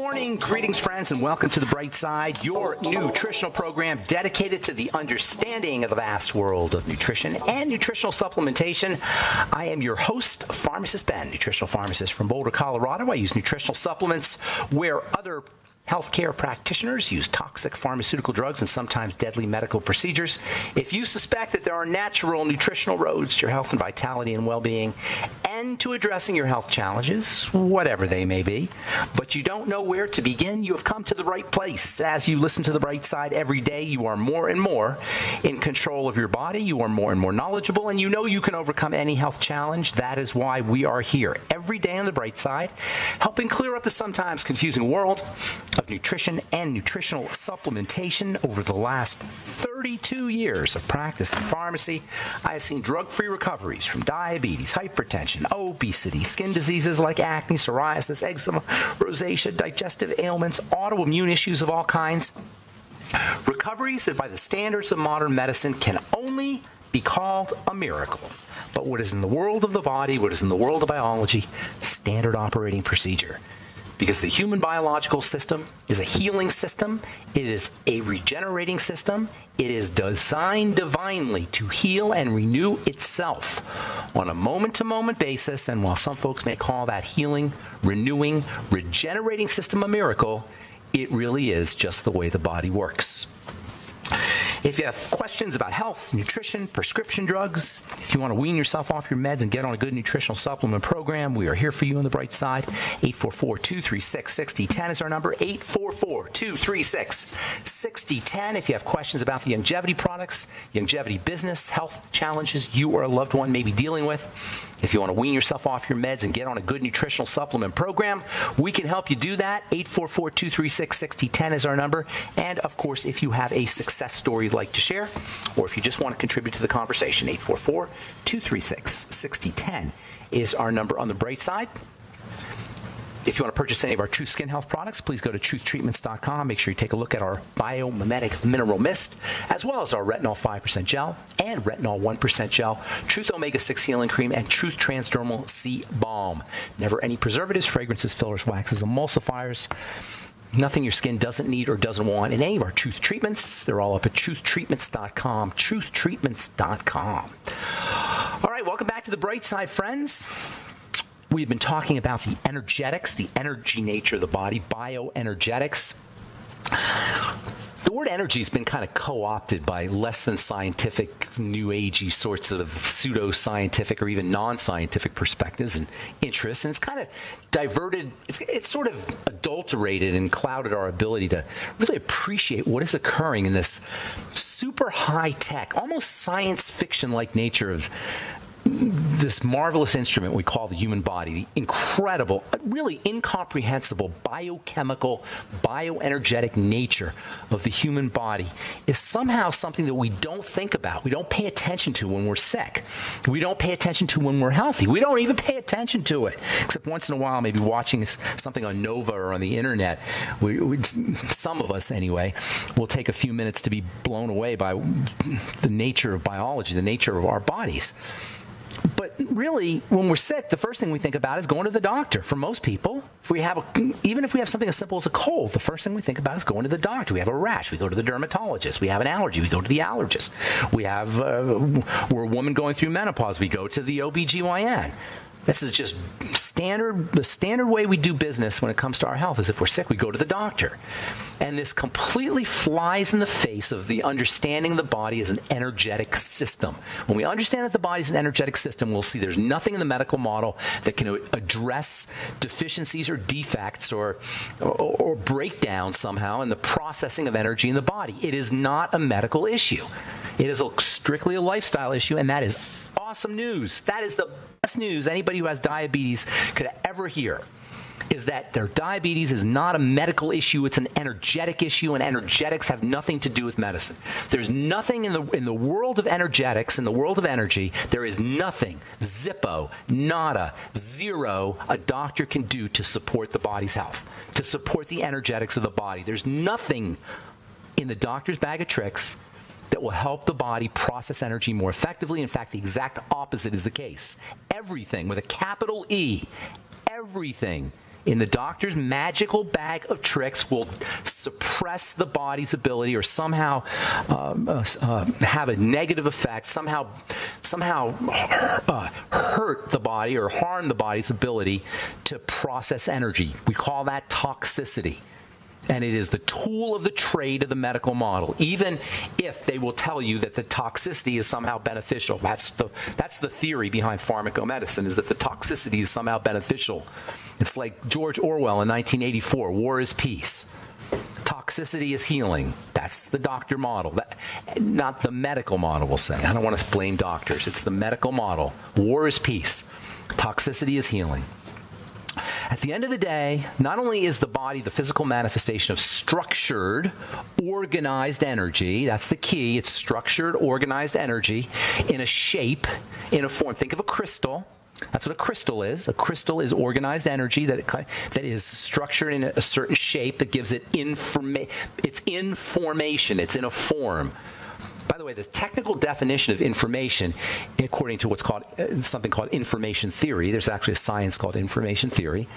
morning, greetings friends, and welcome to The Bright Side, your nutritional program dedicated to the understanding of the vast world of nutrition and nutritional supplementation. I am your host, Pharmacist Ben, nutritional pharmacist from Boulder, Colorado. I use nutritional supplements where other healthcare practitioners use toxic pharmaceutical drugs and sometimes deadly medical procedures. If you suspect that there are natural nutritional roads to your health and vitality and well-being and to addressing your health challenges, whatever they may be, but you don't know where to begin, you have come to the right place. As you listen to The Bright Side every day, you are more and more in control of your body. You are more and more knowledgeable, and you know you can overcome any health challenge. That is why we are here every day on The Bright Side, helping clear up the sometimes confusing world of nutrition and nutritional supplementation. Over the last 32 years of practice in pharmacy, I have seen drug-free recoveries from diabetes, hypertension, obesity, skin diseases like acne, psoriasis, eczema, rosacea, digestive ailments, autoimmune issues of all kinds. Recoveries that by the standards of modern medicine can only be called a miracle. But what is in the world of the body, what is in the world of biology, standard operating procedure. Because the human biological system is a healing system, it is a regenerating system, it is designed divinely to heal and renew itself on a moment-to-moment basis, and while some folks may call that healing, renewing, regenerating system a miracle, it really is just the way the body works. If you have questions about health, nutrition, prescription drugs, if you want to wean yourself off your meds and get on a good nutritional supplement program, we are here for you on The Bright Side. 844-236-6010 is our number, 844-236-6010. If you have questions about the longevity products, longevity business, health challenges you or a loved one may be dealing with, if you want to wean yourself off your meds and get on a good nutritional supplement program, we can help you do that. 844-236-6010 is our number. And, of course, if you have a success story you'd like to share, or if you just want to contribute to the conversation, 844-236-6010 is our number on The Bright Side. If you want to purchase any of our Truth Skin Health products, please go to truthtreatments.com. Make sure you take a look at our Biomimetic Mineral Mist, as well as our Retinol 5% Gel and Retinol 1% Gel, Truth Omega-6 Healing Cream, and Truth Transdermal Sea Balm. Never any preservatives, fragrances, fillers, waxes, emulsifiers. Nothing your skin doesn't need or doesn't want in any of our Truth Treatments. They're all up at truthtreatments.com, truthtreatments.com. All right, welcome back to The Bright Side, friends. We've been talking about the energetics, the energy nature of the body, bioenergetics. The word energy has been kind of co-opted by less than scientific, new agey sorts of pseudo-scientific or even non-scientific perspectives and interests, and it's kind of diverted, it's sort of adulterated and clouded our ability to really appreciate what is occurring in this super high-tech, almost science fiction-like nature of this marvelous instrument we call the human body, the incredible, really incomprehensible biochemical, bioenergetic nature of the human body is somehow something that we don't think about. We don't pay attention to when we're sick. We don't pay attention to when we're healthy. We don't even pay attention to it, except once in a while, maybe watching something on Nova or on the internet. Some of us, anyway, will take a few minutes to be blown away by the nature of biology, the nature of our bodies. But really, when we're sick, the first thing we think about is going to the doctor. For most people, even if we have something as simple as a cold, the first thing we think about is going to the doctor. We have a rash, we go to the dermatologist. We have an allergy, we go to the allergist. We're a woman going through menopause, we go to the OBGYN. This is just the standard way we do business when it comes to our health is if we're sick, we go to the doctor. And this completely flies in the face of the understanding of the body as an energetic system. When we understand that the body is an energetic system, we'll see there's nothing in the medical model that can address deficiencies or defects or breakdown somehow in the processing of energy in the body. It is not a medical issue. It is strictly a lifestyle issue, and that is awesome news. That is the best news anybody who has diabetes could ever hear, is that their diabetes is not a medical issue, it's an energetic issue, and energetics have nothing to do with medicine. There's nothing in the world of energetics, in the world of energy, there is nothing, zippo, nada, zero, a doctor can do to support the body's health, to support the energetics of the body. There's nothing in the doctor's bag of tricks that will help the body process energy more effectively. In fact, the exact opposite is the case. Everything, with a capital E, everything in the doctor's magical bag of tricks will suppress the body's ability or somehow have a negative effect, somehow hurt the body or harm the body's ability to process energy. We call that toxicity. And it is the tool of the trade of the medical model, even if they will tell you that the toxicity is somehow beneficial. That's the theory behind pharmacomedicine, is that the toxicity is somehow beneficial. It's like George Orwell in 1984, War is Peace. Toxicity is healing. That's the doctor model, not the medical model, we'll say. I don't want to blame doctors. It's the medical model. War is peace. Toxicity is healing. At the end of the day, not only is the body the physical manifestation of structured, organized energy, that's the key, it's structured, organized energy in a shape, in a form. Think of a crystal. That's what a crystal is. A crystal is organized energy that is structured in a certain shape that gives it it's information, it's in a form. By the way, the technical definition of information, according to what's called something called information theory, there's actually a science called information theory,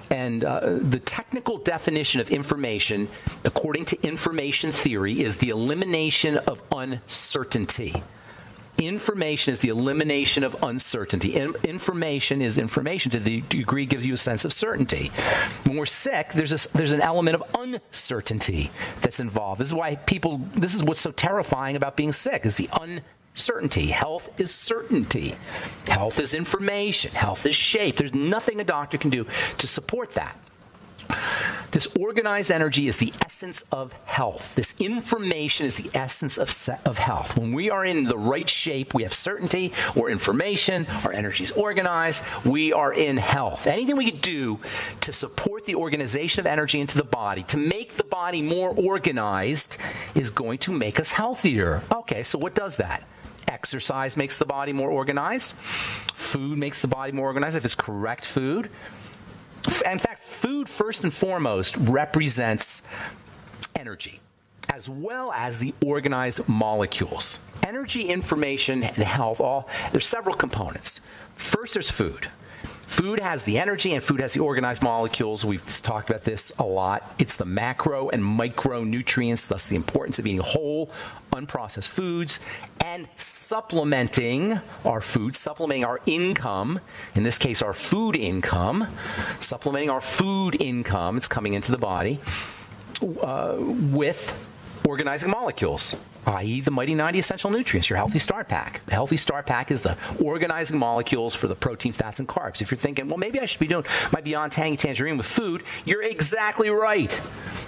and the technical definition of information, according to information theory, is the elimination of uncertainty. Information is the elimination of uncertainty. Information is information to the degree it gives you a sense of certainty. When we're sick, there's an element of uncertainty that's involved. This is what's so terrifying about being sick, is the uncertainty. Health is certainty. Health is information. Health is shape. There's nothing a doctor can do to support that. This organized energy is the essence of health. This information is the essence of health. When we are in the right shape, we have certainty or information, our energy is organized, we are in health. Anything we can do to support the organization of energy into the body, to make the body more organized, is going to make us healthier. Okay, so what does that? Exercise makes the body more organized. Food makes the body more organized if it's correct food. In fact, food, first and foremost, represents energy, as well as the organized molecules. Energy, information, and health, there's several components. First, there's food. Food has the energy and food has the organized molecules. We've talked about this a lot. It's the macro and micronutrients, thus the importance of eating whole, unprocessed foods, and supplementing our food, supplementing our income, in this case our food income, supplementing our food income, it's coming into the body, with organizing molecules, i.e. the mighty 90 essential nutrients, your healthy start pack. The healthy start pack is the organizing molecules for the protein, fats, and carbs. If you're thinking, well, maybe I should be doing my Beyond Tangy Tangerine with food, you're exactly right.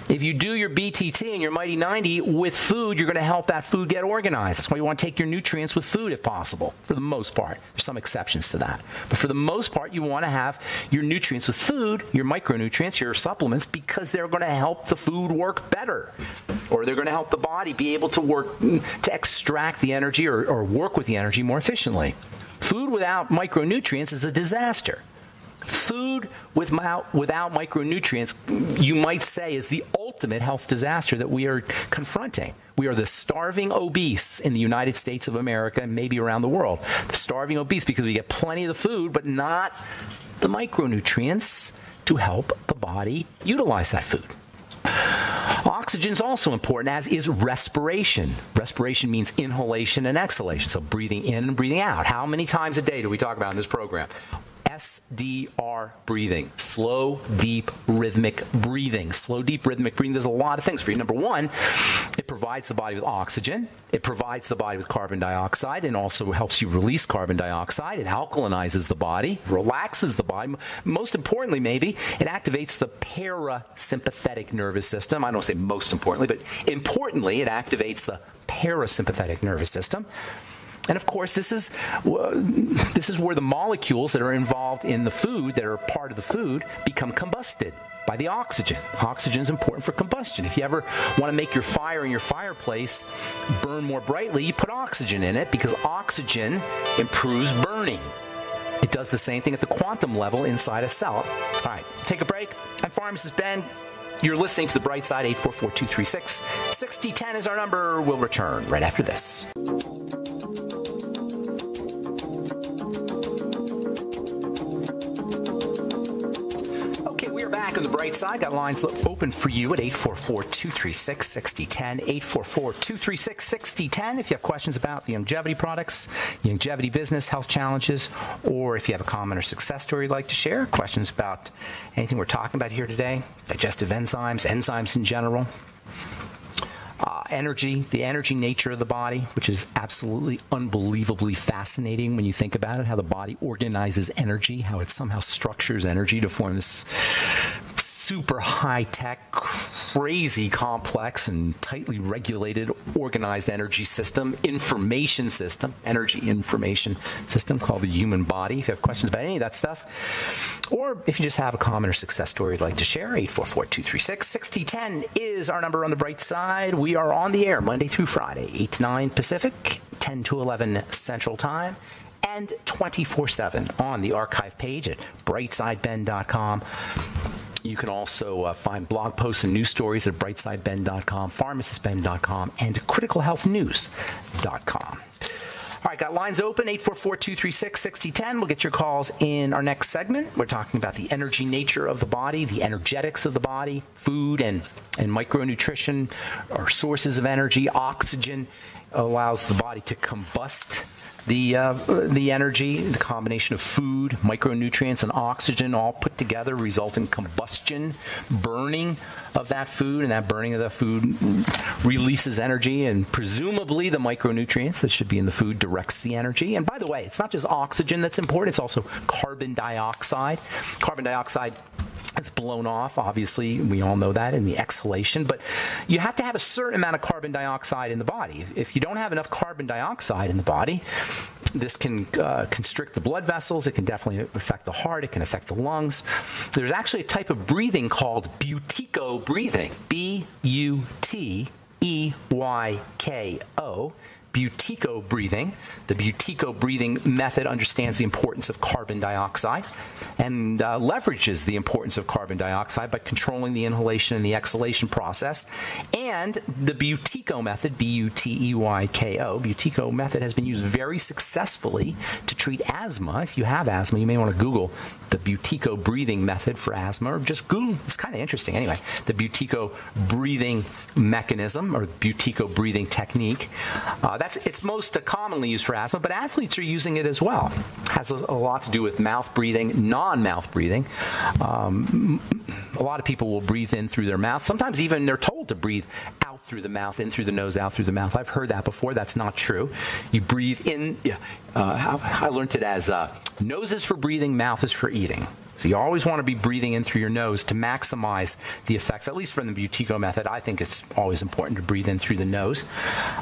If you do your BTT and your mighty 90 with food, you're going to help that food get organized. That's why you want to take your nutrients with food if possible, for the most part. There's some exceptions to that. But for the most part, you want to have your nutrients with food, your micronutrients, your supplements, because they're going to help the food work better. Or they're going to help the body be able to work, to extract the energy or work with the energy more efficiently. Food without micronutrients is a disaster. Food without micronutrients, you might say, is the ultimate health disaster that we are confronting. We are the starving obese in the United States of America and maybe around the world. The starving obese because we get plenty of the food, but not the micronutrients to help the body utilize that food. Oxygen is also important, as is respiration. Respiration means inhalation and exhalation, so breathing in and breathing out. How many times a day do we talk about in this program? SDR breathing, slow, deep, rhythmic breathing. Slow, deep, rhythmic breathing does a lot of things for you. Number one, it provides the body with oxygen. It provides the body with carbon dioxide and also helps you release carbon dioxide. It alkalinizes the body, relaxes the body. Most importantly, maybe, it activates the parasympathetic nervous system. I don't say most importantly, but importantly, it activates the parasympathetic nervous system. And of course, this is where the molecules that are involved in the food, that are part of the food, become combusted by the oxygen. Oxygen is important for combustion. If you ever want to make your fire in your fireplace burn more brightly, you put oxygen in it because oxygen improves burning. It does the same thing at the quantum level inside a cell. All right, take a break. I'm Pharmacist Ben. You're listening to The Bright Side. 844-236-6010 is our number. We'll return right after this. bright side, got lines open for you at 844-236-6010, 844-236-6010. If you have questions about the longevity products, longevity business, health challenges, or if you have a comment or success story you'd like to share, questions about anything we're talking about here today, digestive enzymes, enzymes in general, energy, the energy nature of the body, which is absolutely unbelievably fascinating when you think about it, how the body organizes energy, how it somehow structures energy to form this super high-tech, crazy complex and tightly regulated, organized energy system, energy information system called the human body. If you have questions about any of that stuff, or if you just have a comment or success story you'd like to share, 844-236-6010 is our number on the bright side. We are on the air Monday through Friday, 8 to 9 Pacific, 10 to 11 Central Time, and 24/7 on the archive page at brightsideben.com. You can also find blog posts and news stories at brightsideben.com, pharmacistben.com, and criticalhealthnews.com. All right, got lines open, 844-236-6010. We'll get your calls in our next segment. We're talking about the energy nature of the body, the energetics of the body, food and micronutrition, or sources of energy. Oxygen allows the body to combust the energy, the combination of food, micronutrients, and oxygen all put together result in combustion, burning of that food, and that burning of the food releases energy, and presumably the micronutrients that should be in the food directs the energy. And by the way, it's not just oxygen that's important, it's also carbon dioxide. Carbon dioxide is blown off, obviously, we all know that, in the exhalation, but you have to have a certain amount of carbon dioxide in the body. If you don't have enough carbon dioxide in the body, this can constrict the blood vessels, it can definitely affect the heart, it can affect the lungs. There's actually a type of breathing called buteyko breathing, B-U-T-E-Y-K-O, buteyko breathing. The buteyko breathing method understands the importance of carbon dioxide and leverages the importance of carbon dioxide by controlling the inhalation and the exhalation process. And the buteyko method, B-U-T-E-Y-K-O, buteyko method has been used very successfully to treat asthma. If you have asthma, you may want to Google the buteyko breathing method for asthma, or just Google. It's kind of interesting. Anyway, the buteyko breathing mechanism, or buteyko breathing technique, it's most commonly used for asthma, but athletes are using it as well. It has a lot to do with mouth breathing, non-mouth breathing. A lot of people will breathe in through their mouth. Sometimes even they're told to breathe out through the mouth, in through the nose, out through the mouth. I've heard that before. That's not true. You breathe in. I learned it as nose is for breathing, mouth is for eating. So you always want to be breathing in through your nose to maximize the effects, at least from the buteyko method. I think it's always important to breathe in through the nose.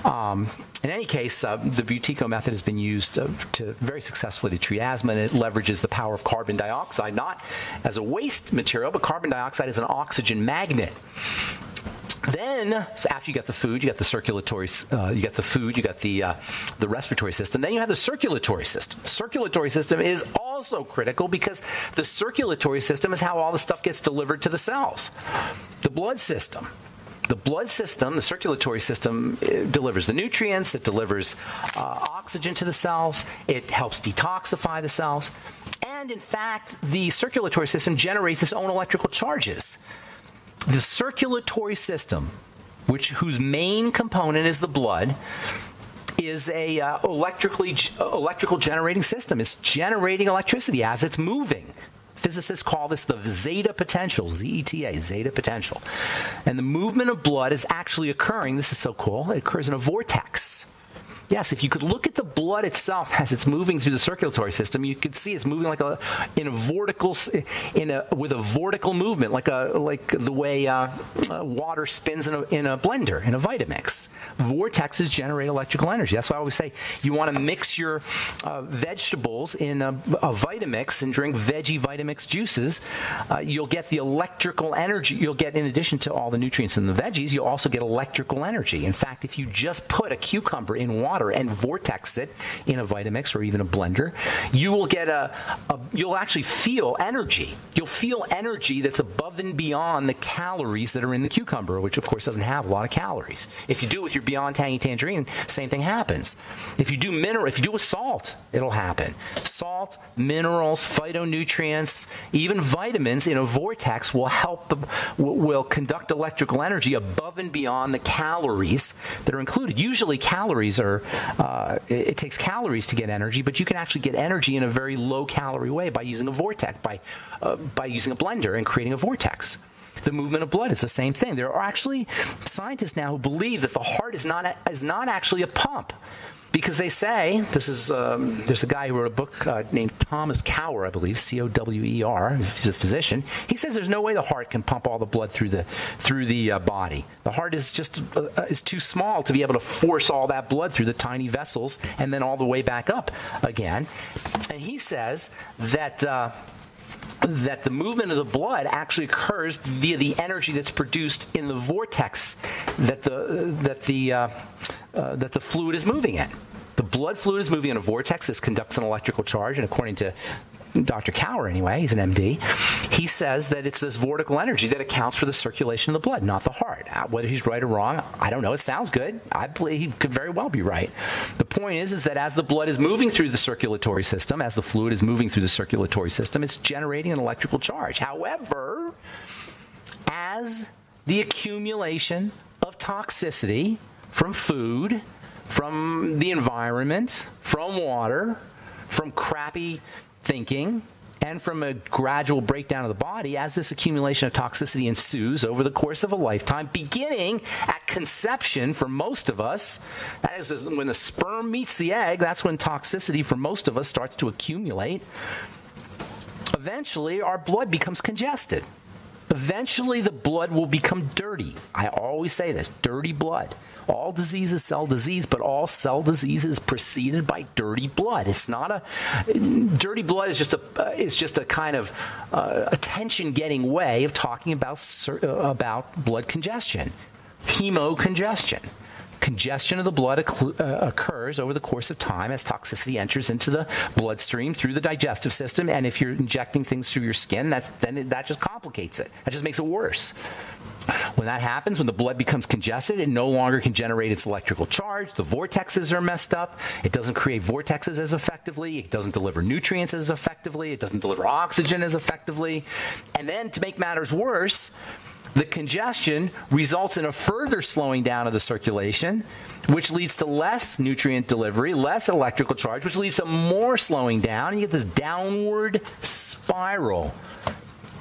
In any case, the buteyko method has been used very successfully to treat asthma, and it leverages the power of carbon dioxide, not as a waste material, but carbon dioxide is an oxygen magnet. Then, so after you get the food, you got the circulatory, you got the food, you got the respiratory system. Then you have the circulatory system. The circulatory system is also critical because the circulatory system is how all the stuff gets delivered to the cells. The blood system. The blood system, the circulatory system, delivers the nutrients, it delivers oxygen to the cells, it helps detoxify the cells, and in fact, the circulatory system generates its own electrical charges. The circulatory system, whose main component is the blood, is a electrical generating system. It's generating electricity as it's moving. Physicists call this the zeta potential, Z-E-T-A, zeta potential. And the movement of blood is actually occurring, this is so cool, it occurs in a vortex. Yes, if you could look at the blood itself as it's moving through the circulatory system, you could see it's moving with a vortical movement, like the way water spins in a blender, in a Vitamix. Vortexes generate electrical energy. That's why I always say you want to mix your vegetables in a Vitamix and drink veggie Vitamix juices. You'll get the electrical energy. You'll get, in addition to all the nutrients in the veggies, you'll also get electrical energy. In fact, if you just put a cucumber in water, water and vortex it in a Vitamix or even a blender, you will get you'll actually feel energy. You'll feel energy that's above and beyond the calories that are in the cucumber, which of course doesn't have a lot of calories. If you do it with your Beyond Tangy Tangerine, same thing happens. If you do with salt, it'll happen. Salt, minerals, phytonutrients, even vitamins in a vortex will will conduct electrical energy above and beyond the calories that are included. Usually calories are, it takes calories to get energy, but you can actually get energy in a very low calorie way by using a vortex, by using a blender and creating a vortex. The movement of blood is the same thing. There are actually scientists now who believe that the heart is not actually a pump. Because they say, there's a guy who wrote a book named Thomas Cower, I believe, C-O-W-E-R. He's a physician. He says there's no way the heart can pump all the blood through the body. The heart is just is too small to be able to force all that blood through the tiny vessels and then all the way back up again. And he says that the movement of the blood actually occurs via the energy that's produced in the vortex that the fluid is moving in. The blood fluid is moving in a vortex. This conducts an electrical charge, and according to Dr. Cower anyway, he's an MD, he says that it's this vortical energy that accounts for the circulation of the blood, not the heart. Whether he's right or wrong, I don't know. It sounds good. I believe he could very well be right. The point is that as the blood is moving through the circulatory system, as the fluid is moving through the circulatory system, it's generating an electrical charge. However, as the accumulation of toxicity from food, from the environment, from water, from crappy thinking, and from a gradual breakdown of the body, as this accumulation of toxicity ensues over the course of a lifetime, beginning at conception for most of us, that is when the sperm meets the egg, that's when toxicity for most of us starts to accumulate. Eventually, our blood becomes congested. Eventually, the blood will become dirty. I always say this, dirty blood. All disease is cell disease, but all cell disease is preceded by dirty blood. It's not dirty blood is just a kind of attention-getting way of talking about blood congestion, hemocongestion. Congestion of the blood occurs over the course of time as toxicity enters into the bloodstream through the digestive system, and if you're injecting things through your skin, that just complicates it. That just makes it worse. When that happens, when the blood becomes congested, it no longer can generate its electrical charge. The vortexes are messed up. It doesn't create vortexes as effectively. It doesn't deliver nutrients as effectively. It doesn't deliver oxygen as effectively. And then, to make matters worse, the congestion results in a further slowing down of the circulation, which leads to less nutrient delivery, less electrical charge, which leads to more slowing down. And you get this downward spiral.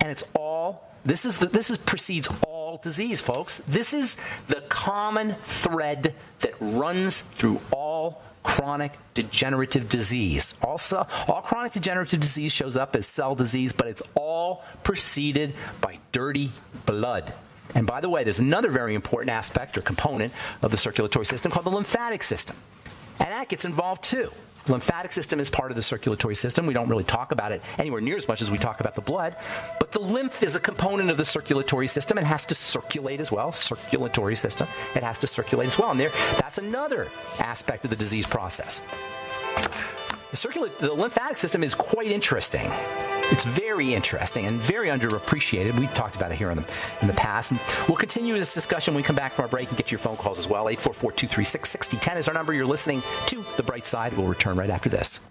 And it's all, this precedes all disease, folks. This is the common thread that runs through all chronic degenerative disease. Also, all chronic degenerative disease shows up as cell disease, but it's all preceded by dirty blood. And by the way, there's another very important aspect or component of the circulatory system called the lymphatic system. And that gets involved too. The lymphatic system is part of the circulatory system. We don't really talk about it anywhere near as much as we talk about the blood. But the lymph is a component of the circulatory system and has to circulate as well. Circulatory system. It has to circulate as well. And that's another aspect of the disease process. The lymphatic system is quite interesting. It's very interesting and very underappreciated. We've talked about it here in the past. And we'll continue this discussion when we come back from our break and get your phone calls as well. 844-236-6010 is our number. You're listening to The Bright Side. We'll return right after this.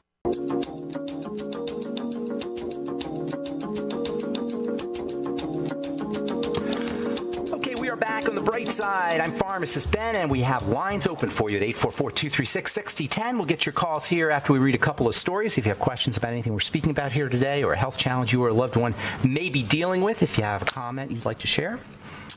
Back on The Bright Side. I'm Pharmacist Ben, and we have lines open for you at 844-236-6010. We'll get your calls here after we read a couple of stories. If you have questions about anything we're speaking about here today or a health challenge you or a loved one may be dealing with, if you have a comment you'd like to share,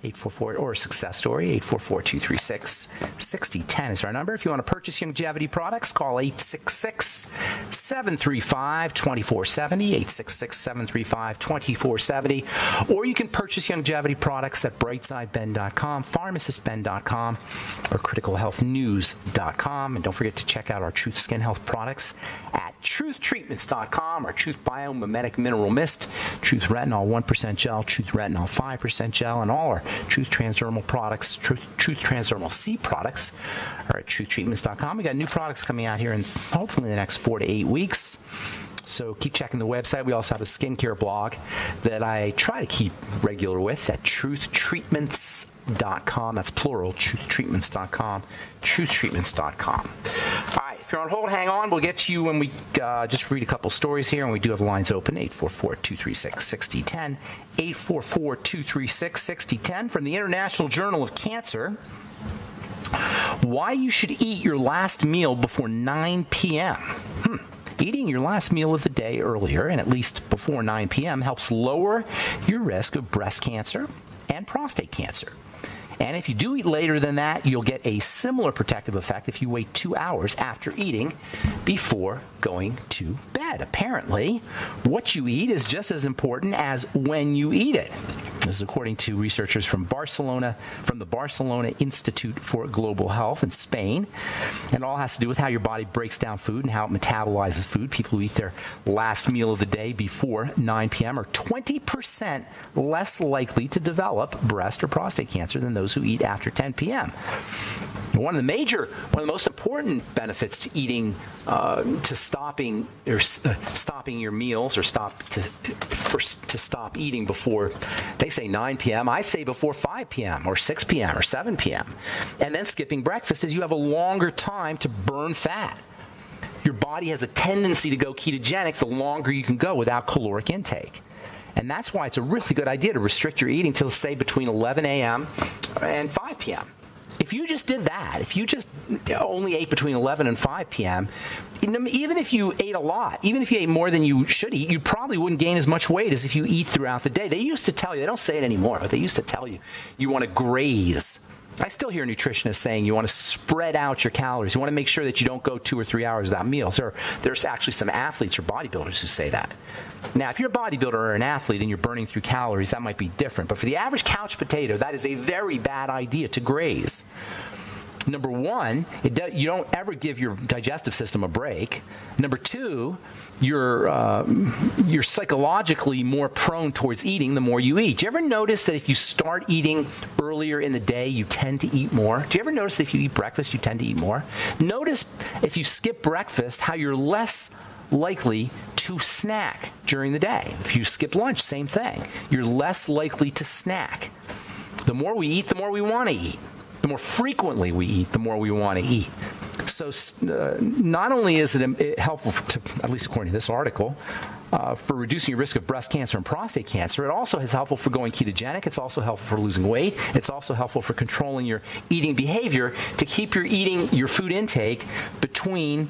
844 or a success story, 844-236-6010 is our number. If you want to purchase longevity products, call 866-735-2470, 866-735-2470, or you can purchase longevity products at brightsideben.com, pharmacistben.com, or criticalhealthnews.com. And don't forget to check out our Truth Skin Health products at truthtreatments.com, our Truth Biomimetic Mineral Mist, Truth Retinol 1% Gel, Truth Retinol 5% Gel, and all our Truth Transdermal products, Truth Transdermal C products are at truthtreatments.com. We got new products coming out here in hopefully the next 4 to 8 weeks. So keep checking the website. We also have a skincare blog that I try to keep regular with at truthtreatments.com. That's plural, truthtreatments.com, truthtreatments.com. All right, if you're on hold, hang on. We'll get to you when we just read a couple stories here, and we do have lines open, 844-236-6010, 844-236-6010 from the International Journal of Cancer. Why you should eat your last meal before 9 p.m. Eating your last meal of the day earlier and at least before 9 p.m. helps lower your risk of breast cancer and prostate cancer. And if you do eat later than that, you'll get a similar protective effect if you wait 2 hours after eating before going to bed. Apparently, what you eat is just as important as when you eat it. This is according to researchers from the Barcelona Institute for Global Health in Spain. And it all has to do with how your body breaks down food and how it metabolizes food. People who eat their last meal of the day before 9 p.m. are 20% less likely to develop breast or prostate cancer than those who eat after 10 p.m. One of the most important benefits to eating, to stopping your meals or to stop eating before, they say 9 p.m. I say before 5 p.m. or 6 p.m. or 7 p.m. And then skipping breakfast is you have a longer time to burn fat. Your body has a tendency to go ketogenic the longer you can go without caloric intake. And that's why it's a really good idea to restrict your eating till, say, between 11 a.m. and 5 p.m. If you just did that, if you just only ate between 11 and 5 p.m., even if you ate a lot, even if you ate more than you should eat, you probably wouldn't gain as much weight as if you eat throughout the day. They used to tell you, they don't say it anymore, but they used to tell you, you want to graze. I still hear nutritionists saying you want to spread out your calories. You want to make sure that you don't go 2 or 3 hours without meals. There's actually some athletes or bodybuilders who say that. Now, if you're a bodybuilder or an athlete and you're burning through calories, that might be different. But for the average couch potato, that is a very bad idea to graze. Number one, you don't ever give your digestive system a break. Number two, you're psychologically more prone towards eating the more you eat. Do you ever notice that if you start eating earlier in the day, you tend to eat more? Do you ever notice that if you eat breakfast, you tend to eat more? Notice if you skip breakfast, how you're less likely to snack during the day. If you skip lunch, same thing. You're less likely to snack. The more we eat, the more we want to eat. The more frequently we eat, the more we want to eat. So not only is it helpful, at least according to this article, for reducing your risk of breast cancer and prostate cancer, it also is helpful for going ketogenic. It's also helpful for losing weight. It's also helpful for controlling your eating behavior to keep your food intake between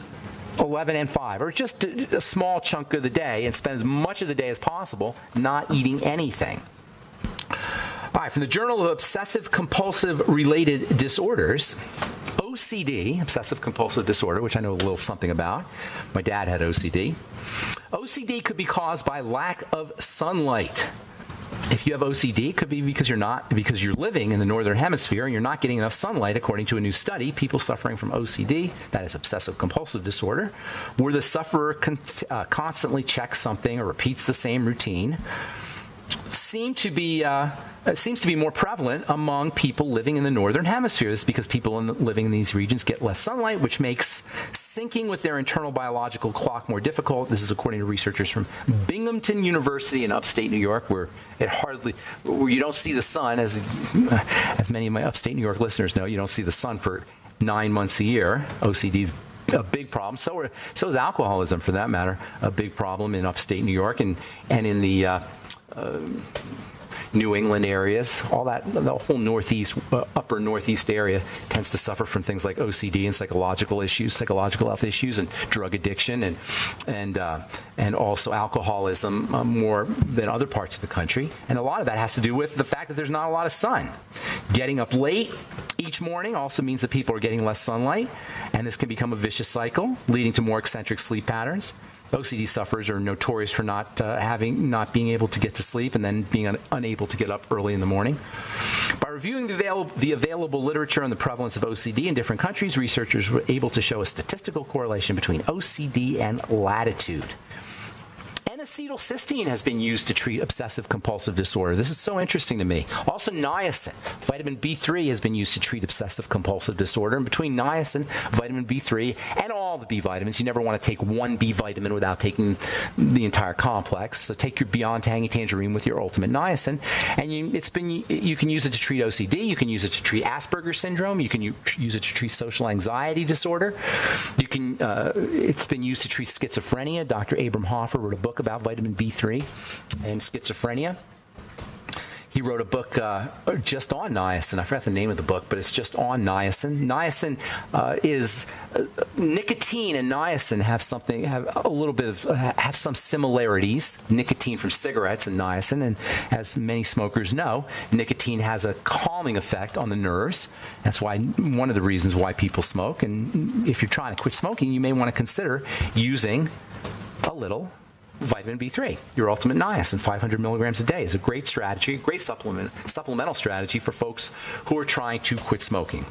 11 and 5, or just a small chunk of the day, and spend as much of the day as possible not eating anything. All right, from the Journal of Obsessive Compulsive Related Disorders, OCD, obsessive compulsive disorder, which I know a little something about. My dad had OCD. OCD could be caused by lack of sunlight. If you have OCD, it could be because you're living in the northern hemisphere and you're not getting enough sunlight, according to a new study. People suffering from OCD, that is obsessive compulsive disorder, where the sufferer constantly checks something or repeats the same routine, seems to be more prevalent among people living in the northern hemisphere. This is because people living in these regions get less sunlight, which makes syncing with their internal biological clock more difficult. This is according to researchers from Binghamton University in upstate New York, where you don't see the sun, as many of my upstate New York listeners know. You don't see the sun for 9 months a year. OCD is a big problem. So is alcoholism, for that matter, a big problem in upstate New York and in the New England areas. All that, the whole northeast, upper northeast area tends to suffer from things like OCD and psychological health issues, and drug addiction, and also alcoholism more than other parts of the country. And a lot of that has to do with the fact that there's not a lot of sun. Getting up late each morning also means that people are getting less sunlight, and this can become a vicious cycle, leading to more eccentric sleep patterns. OCD sufferers are notorious for not being able to get to sleep and then being unable to get up early in the morning. By reviewing the available literature on the prevalence of OCD in different countries, researchers were able to show a statistical correlation between OCD and latitude. And N-acetylcysteine has been used to treat obsessive compulsive disorder. This is so interesting to me. Also, niacin, vitamin B3 has been used to treat obsessive compulsive disorder. And between niacin, vitamin B3, and all the B vitamins, you never want to take one B vitamin without taking the entire complex. So take your Beyond Tangy Tangerine with your Ultimate Niacin, and you can use it to treat OCD. You can use it to treat Asperger's syndrome. You can use it to treat social anxiety disorder. It's been used to treat schizophrenia. Dr. Abram Hoffer wrote a book about vitamin B3 and schizophrenia. He wrote a book just on niacin. I forgot the name of the book, but it's just on niacin. Niacin is nicotine and niacin have some similarities. Nicotine from cigarettes and niacin, and as many smokers know, nicotine has a calming effect on the nerves. That's why one of the reasons why people smoke. And if you're trying to quit smoking, you may want to consider using a little vitamin B3, your Ultimate Niacin, 500 milligrams a day, is a great strategy, great supplemental strategy for folks who are trying to quit smoking.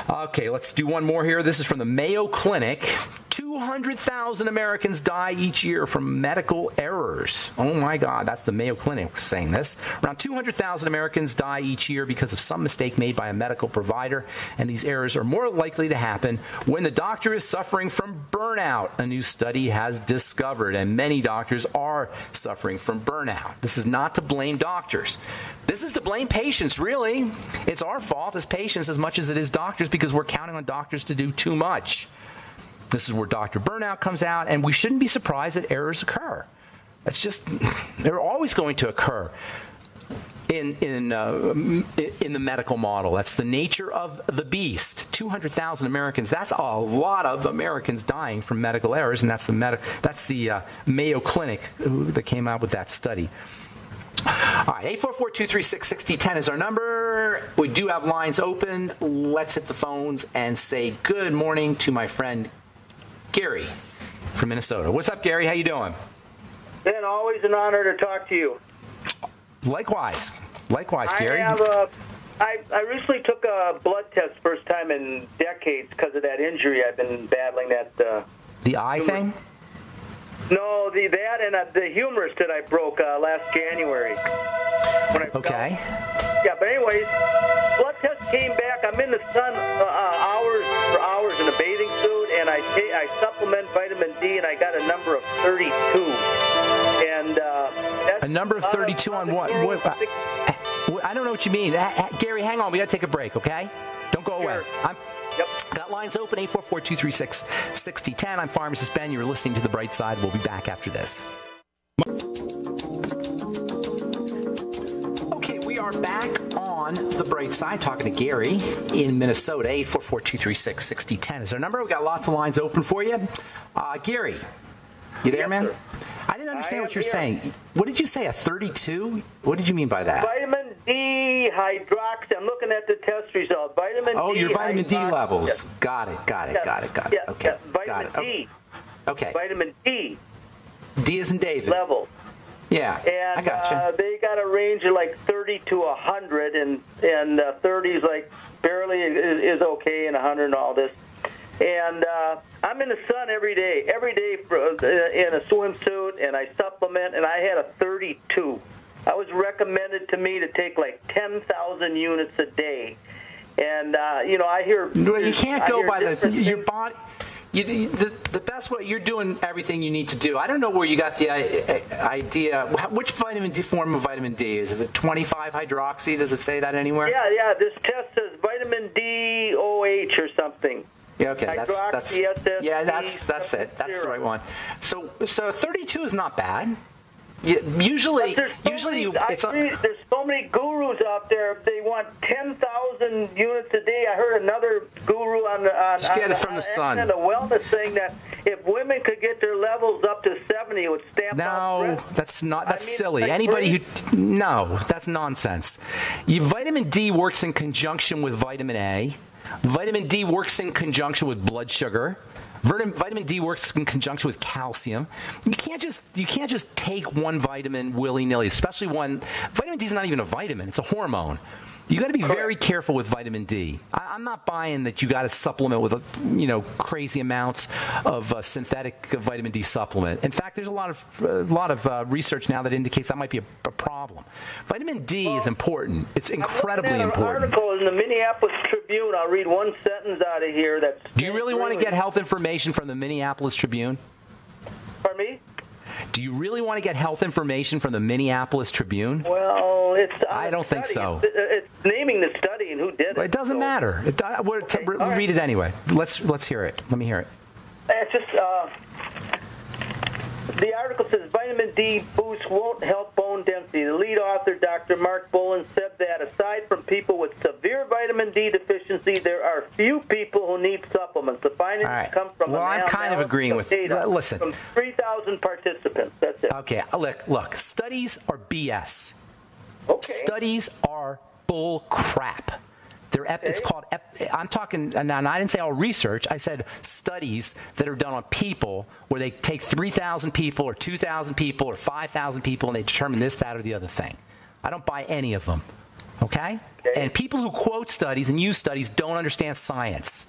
Okay, let's do one more here. This is from the Mayo Clinic. 200,000 Americans die each year from medical errors. Oh my God, that's the Mayo Clinic saying this. Around 200,000 Americans die each year because of some mistake made by a medical provider, and these errors are more likely to happen when the doctor is suffering from burnout, a new study has discovered, and many doctors are suffering from burnout. This is not to blame doctors. This is to blame patients, really. It's our fault as patients as much as it is doctors, because we're counting on doctors to do too much. This is where doctor burnout comes out, and we shouldn't be surprised that errors occur. It's just, they're always going to occur in the medical model. That's the nature of the beast. 200,000 Americans, that's a lot of Americans dying from medical errors, and that's the Mayo Clinic that came out with that study. All right, 844-236-6010 is our number. We do have lines open. Let's hit the phones and say good morning to my friend Gary from Minnesota. What's up, Gary? How you doing? Ben, always an honor to talk to you. Likewise, Gary. I recently took a blood test first time in decades because of that injury I've been battling. The eye thing? No, that and the humerus that I broke last January. Okay. Yeah, but anyways, blood test came back. I'm in the sun hours in a bathing suit, and I supplement vitamin D, and I got a number of 32. And that's a number of 32 on what? I don't know what you mean. Gary, hang on. We got to take a break, okay? Don't go away. Yep. Got lines open, 844-236-6010. I'm Pharmacist Ben. You're listening to The Bright Side. We'll be back after this. Okay, we are back on The Bright Side, talking to Gary in Minnesota. 844-236-6010 is our number. We've got lots of lines open for you. Gary, you there, man? Sir. I didn't understand what you're saying. What did you say, a 32? What did you mean by that? Vitamin D hydroxy. I'm looking at the test result. Vitamin D. Oh, your vitamin D levels. Yes. Got it. Yeah, Okay. yeah. Vitamin got it. D. Okay. Vitamin D. D as in David. Level. Yeah, and, I gotcha. They got a range of like 30 to 100, and 30 is like barely is okay, and 100 and all this. And I'm in the sun every day in a swimsuit, and I supplement, and I had a 32. I was recommended to me to take like 10,000 units a day. And, I hear... You can't go by your body... The best way, you're doing everything you need to do. I don't know where you got the idea. Which vitamin D form of vitamin D? Is it the 25-hydroxy? Does it say that anywhere? Yeah. This test says vitamin D OH or something. Yeah, okay, that's it. That's the right one. So 32 is not bad. Usually, there's so many gurus out there. They want 10,000 units a day. I heard another guru on just get it from the sun. And a wellness saying that if women could get their levels up to 70, it would stamp out. No, that's not. That's silly. Anybody that's nonsense. Vitamin D works in conjunction with vitamin A. Vitamin D works in conjunction with blood sugar. Vitamin D works in conjunction with calcium. You can't just take one vitamin willy-nilly, especially one. Vitamin D is not even a vitamin; it's a hormone. You got to be very careful with vitamin D. I'm not buying that you got to supplement with, crazy amounts of synthetic vitamin D supplement. In fact, there's a lot of research now that indicates that might be a problem. Vitamin D is important. It's incredibly important. An article in the Minneapolis Tribune. I'll read one sentence out of here. Do you really want to get health information from the Minneapolis Tribune? Pardon me? Do you really want to get health information from the Minneapolis Tribune? Well, I don't think so. It's naming the study and who did it. Well, it doesn't matter. Read it anyway. Let's hear it. Let me hear it. It's just the article says vitamin D boost won't help bone density. The lead author, Dr. Mark Boland, said that aside from people with severe vitamin D deficiency, there are few people who need supplements. The findings come from I'm kind of agreeing with data listen. From 3,000 participants. That's it. Okay, look, studies are BS. Okay. Studies are bull crap. It's called. I'm talking now. And I didn't say all research. I said studies that are done on people, where they take 3,000 people, or 2,000 people, or 5,000 people, and they determine this, that, or the other thing. I don't buy any of them. Okay? And people who quote studies and use studies don't understand science.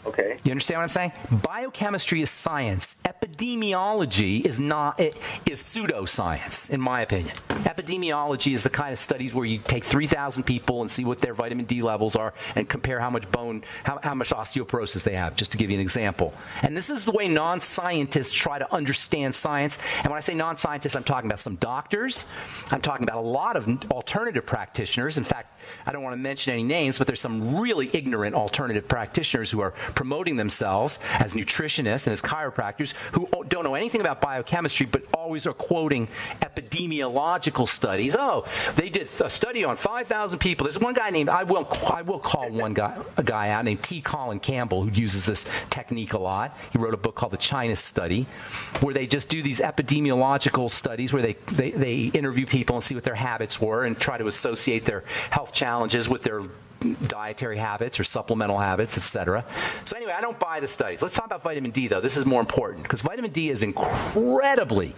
Okay. You understand what I'm saying? Biochemistry is science. Epidemiology is pseudoscience, in my opinion. Epidemiology is the kind of studies where you take 3,000 people and see what their vitamin D levels are and compare how much how much osteoporosis they have, just to give you an example. And this is the way non-scientists try to understand science. And when I say non-scientists, I'm talking about some doctors. I'm talking about a lot of alternative practitioners. In fact, I don't want to mention any names, but there's some really ignorant alternative practitioners who are promoting themselves as nutritionists and as chiropractors who don't know anything about biochemistry, but always are quoting epidemiological studies. Oh, they did a study on 5,000 people. There's one guy named, I will call a guy out named T. Colin Campbell, who uses this technique a lot. He wrote a book called The China Study, where they just do these epidemiological studies where they interview people and see what their habits were and try to associate their health challenges with their dietary habits or supplemental habits, etc. So anyway, I don't buy the studies. Let's talk about vitamin D, though. This is more important because vitamin D is incredibly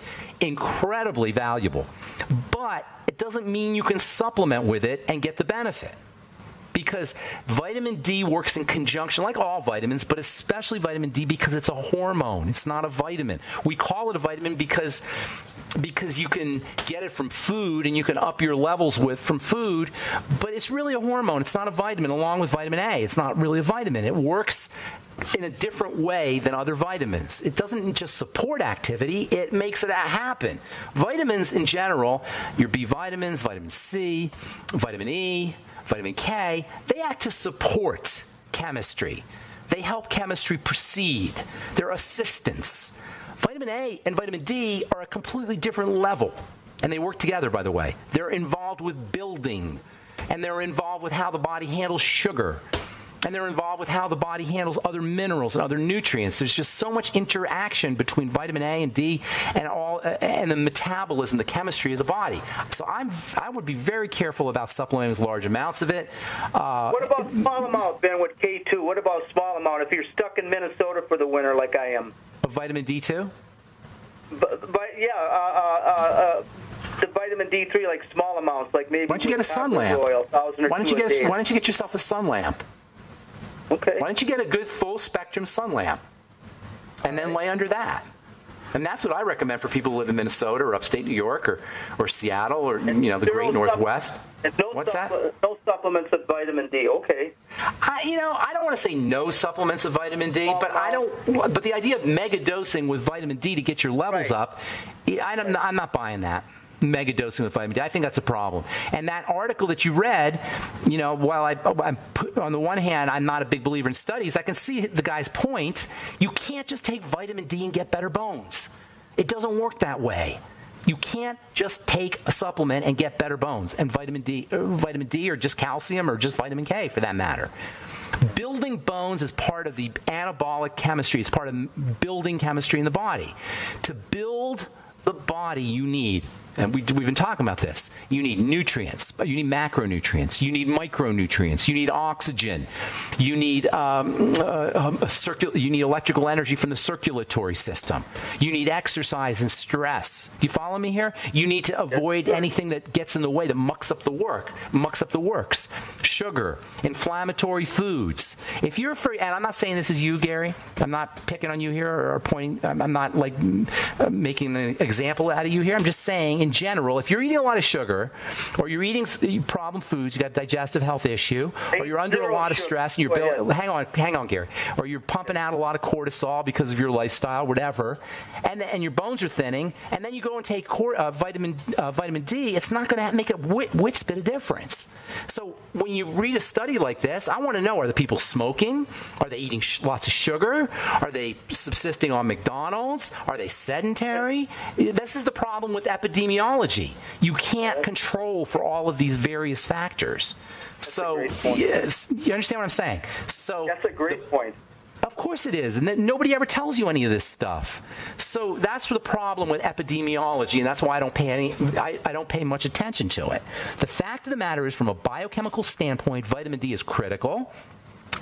valuable. But it doesn't mean you can supplement with it and get the benefit. Because vitamin D works in conjunction, like all vitamins, but especially vitamin D because it's a hormone. It's not a vitamin. We call it a vitamin because you can get it from food and you can up your levels from food, but it's really a hormone. It's not a vitamin. Along with vitamin A, it's not really a vitamin. It works in a different way than other vitamins. It doesn't just support activity, it makes it happen. Vitamins in general, your B vitamins, vitamin C, vitamin E, vitamin K, they act to support chemistry. They help chemistry proceed. They're assistants. Vitamin A and vitamin D are a completely different level, and they work together, by the way. They're involved with building, and they're involved with how the body handles sugar, and they're involved with how the body handles other minerals and other nutrients. There's just so much interaction between vitamin A and D and the metabolism, the chemistry of the body. So I would be very careful about supplementing with large amounts of it. What about small amount, Ben, with K2? What about small amount if you're stuck in Minnesota for the winter like I am? Of vitamin D2? The vitamin D3, like small amounts, like maybe. Why don't you get a sun lamp? Why don't you get yourself a sun lamp? Okay. Why don't you get a good full spectrum sun lamp and then lay under that? And that's what I recommend for people who live in Minnesota or upstate New York or Seattle or the great Northwest. What's that? No supplements of vitamin D. Okay. I don't want to say no supplements of vitamin D, but the idea of mega dosing with vitamin D to get your levels up, I'm not buying that. Mega dosing with vitamin D. I think that's a problem. And that article that you read, while I'm on the one hand, I'm not a big believer in studies, I can see the guy's point. You can't just take vitamin D and get better bones. It doesn't work that way. You can't just take a supplement and get better bones. And vitamin D or just calcium or just vitamin K for that matter. Building bones is part of the anabolic chemistry. It's part of building chemistry in the body. To build the body, you need and we've been talking about this. You need nutrients, you need macronutrients, you need micronutrients, you need oxygen, you need you need electrical energy from the circulatory system, you need exercise and stress. Do you follow me here? You need to avoid anything that gets in the way, that mucks up the works. Sugar, inflammatory foods. If you're free, and I'm not saying this is you, Gary. I'm not picking on you here or pointing. I'm not like making an example out of you here. I'm just saying, in general, if you're eating a lot of sugar, or you're eating problem foods, you got a digestive health issue, or you're under a lot of stress, and you're hang on, Gary, or you're pumping out a lot of cortisol because of your lifestyle, whatever, and your bones are thinning, and then you go and take vitamin D, it's not going to make a whit's bit of difference. So when you read a study like this, I want to know: are the people smoking? Are they eating lots of sugar? Are they subsisting on McDonald's? Are they sedentary? This is the problem with epidemiology. You can't control for all of these various factors. So, yes, you understand what I'm saying? So that's a great point. Of course it is, and nobody ever tells you any of this stuff. So that's the problem with epidemiology, and that's why I don't pay much attention to it. The fact of the matter is, from a biochemical standpoint, vitamin D is critical.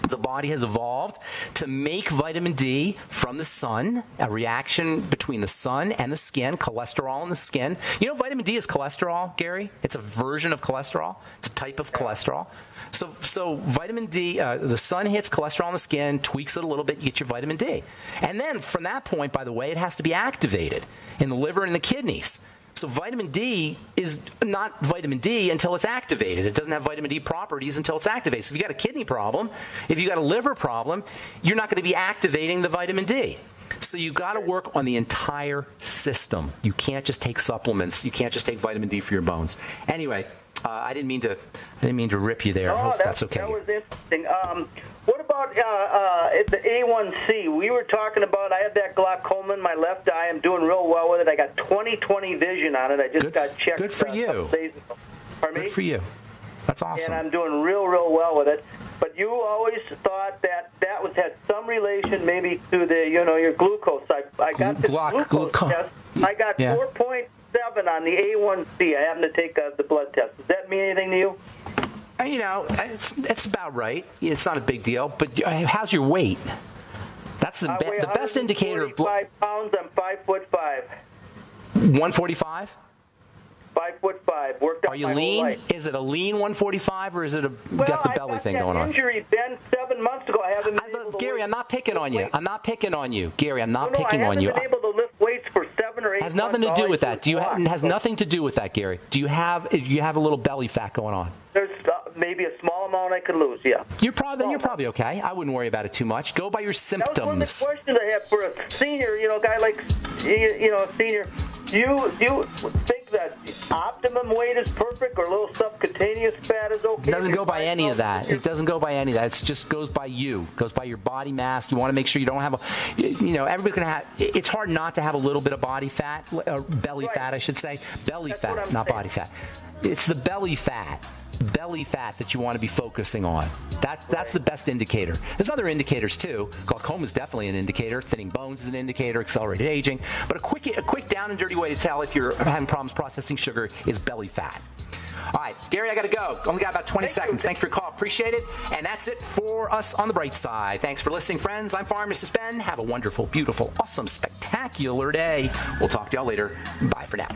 The body has evolved to make vitamin D from the sun, a reaction between the sun and the skin, cholesterol in the skin. You know, vitamin D is cholesterol, Gary. It's a version of cholesterol. It's a type of cholesterol. So vitamin D, the sun hits cholesterol in the skin, tweaks it a little bit, you get your vitamin D. And then from that point, by the way, it has to be activated in the liver and the kidneys. So vitamin D is not vitamin D until it's activated. It doesn't have vitamin D properties until it's activated. So if you got a kidney problem, if you got a liver problem, you're not going to be activating the vitamin D. So you got to work on the entire system. You can't just take supplements. You can't just take vitamin D for your bones. Anyway, I didn't mean to rip you there. I hope that's okay. That was interesting. What about the A1C? We were talking about, I had that glaucoma in my left eye. I'm doing real well with it. I got 20/20 vision on it. I just got checked. Good for you. Good for you. That's awesome. And I'm doing real well with it. But you always thought that had some relation maybe to the, your glucose. I got the glucose test. I got 4.7 on the A1C. I happen to take the blood test. Does that mean anything to you? It's about right. It's not a big deal. But how's your weight? That's the best indicator of blood. 5 pounds. I'm 5'5". 145. 5'5". Worked out. Are you my lean? whole life. Is it a lean 145, or is it got the belly thing going on? Injury then 7 months ago. I haven't been able to Gary, I'm not picking on you. I'm not picking on you, Gary. I'm not picking on you. I haven't been able to lift weights for 7 or 8 months. Has nothing to do with that. Has nothing to do with that, Gary. Do you have a little belly fat going on? There's maybe a small amount I could lose. Yeah. You're probably okay. I wouldn't worry about it too much. Go by your symptoms. That was one of the questions I have for a senior, guy like, a senior. Do you think that optimum weight is perfect, or a little subcutaneous fat is okay? It doesn't go by any of that. It doesn't go by any of that. It just goes by you. It goes by your body mass. You want to make sure you don't have everybody's going to have, it's hard not to have a little bit of body fat, or belly fat, I should say. Belly fat, not body fat. It's the belly fat that you want to be focusing on. That's the best indicator. There's other indicators too. Glaucoma is definitely an indicator. Thinning bones is an indicator. Accelerated aging. But a quick down and dirty way to tell if you're having problems processing sugar is belly fat. All right, Gary, I got to go. Only got about 20 seconds. Thanks for your call. Appreciate it. And that's it for us on The Bright Side. Thanks for listening, friends. I'm Pharmacist Ben. Have a wonderful, beautiful, awesome, spectacular day. We'll talk to y'all later. Bye for now.